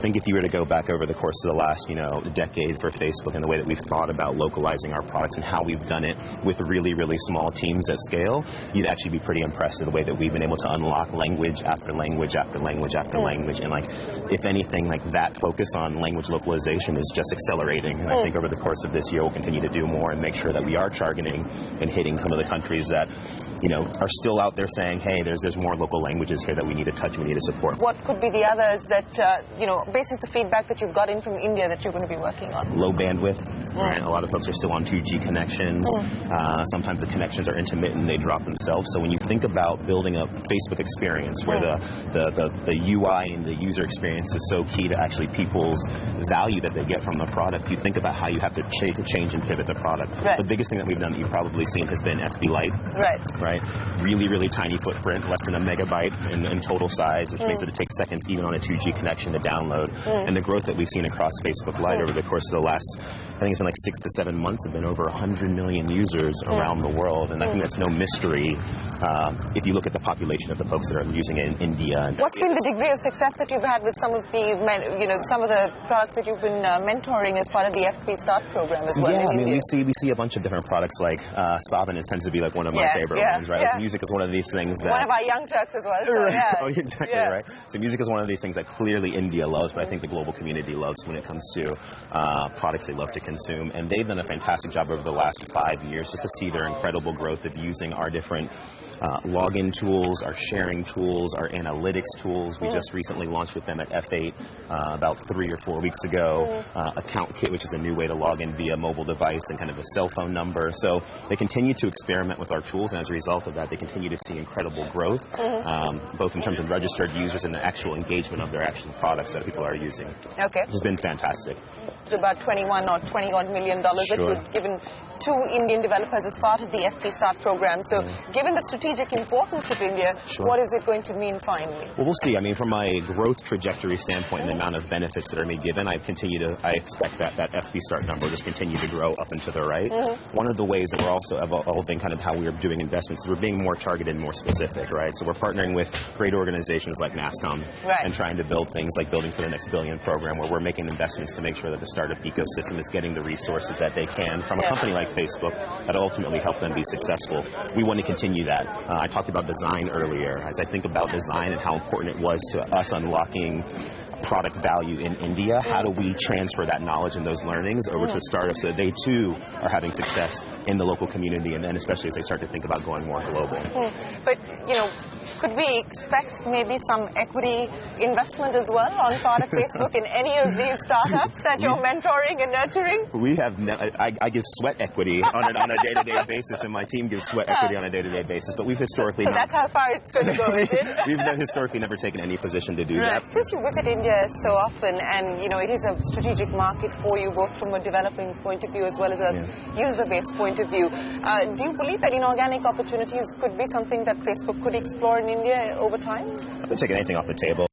think if you were to go back over the course of the last, decade for Facebook and the way that we've thought about localizing our products and how we've done it with really, really small teams at scale, you'd actually be pretty impressed with the way that we've been able to unlock language after language after language after language. And if anything, that focus on language localization is just accelerating. And I think over the course of this year, we'll continue to do more and make sure that we are targeting and hitting some of the countries that, are still out there saying, hey, there's more local languages here that we need to touch, we need to support. What could be the others that, basis the feedback that you've got in from India that you're going to be working on? Low bandwidth. Right? A lot of folks are still on 2G connections. Sometimes the connections are intermittent, they drop themselves. So when you think about building a Facebook experience where the UI and the user experience is so key to actually people's value that they get from the product, you think about how you have to change and pivot the product. Right. The biggest thing that we've done that you've probably seen has been FB Lite. Right. Really, really tiny footprint, less than a megabyte in total size, which means that it takes seconds even on a 2G connection to download. And the growth that we've seen across Facebook Lite over the course of the last, I think it's been 6 to 7 months, have been over 100 million users around the world. And I think that's no mystery if you look at the population of the folks that are using it in India. What's been the degree of success that you've had with some of the, some of the products that you've been mentoring as part of the FP Start program as well? Yeah, we see a bunch of different products like Saban tends to be one of my favorite ones, right? Yeah. Music is one of these things that... One of our young Turks as well, so yeah. Oh, exactly, right? So music is one of these things that clearly India loves, but I think the global community loves when it comes to products they love to consume. And they've done a fantastic job over the last 5 years just to see their incredible growth of using our different login tools, our sharing tools, our analytics tools. We just recently launched with them at F8 about 3 or 4 weeks ago. Account Kit, which is a new way to log in via mobile device and kind of a cell phone number. So they continue to experiment with our tools, and as a result of that, they continue to see incredible growth, both in terms of registered users and the actual engagement of their actual products that people are using. Okay. Which has been fantastic. It's about $21 or $20 million that you've given to Indian developers as part of the FP Start program. So given the strategic importance of India, what is it going to mean finally? Well, we'll see. I mean, from my growth trajectory standpoint and the amount of benefits that are being given, I expect that FP Start number will just continue to grow up and to the right. One of the ways that we're also evolving kind of how we are doing investments is we're being more targeted and more specific, right? So we're partnering with great organizations like NASCOM and trying to build things like Building for the Next Billion program, where we're making investments to make sure that the startup ecosystem is getting the resources that they can from a company like Facebook that'll ultimately help them be successful. We want to continue that. I talked about design earlier. As I think about design and how important it was to us unlocking product value in India, how do we transfer that knowledge and those learnings over to startups so that they too are having success in the local community, and then especially as they start to think about going more global. But, could we expect maybe some equity investment as well on part of Facebook in any of these startups that you're mentoring and nurturing? We have, I give sweat equity on a day-to-day basis, and my team gives sweat equity on a day-to-day basis, but we've historically that's how far it's going to go, is it? We've historically never taken any position to do that. Since you visit India so often, and it is a strategic market for you, both from a developing point of view as well as a user-based point of view, do you believe that inorganic opportunities could be something that Facebook could explore in India over time? I'm not taking anything off the table.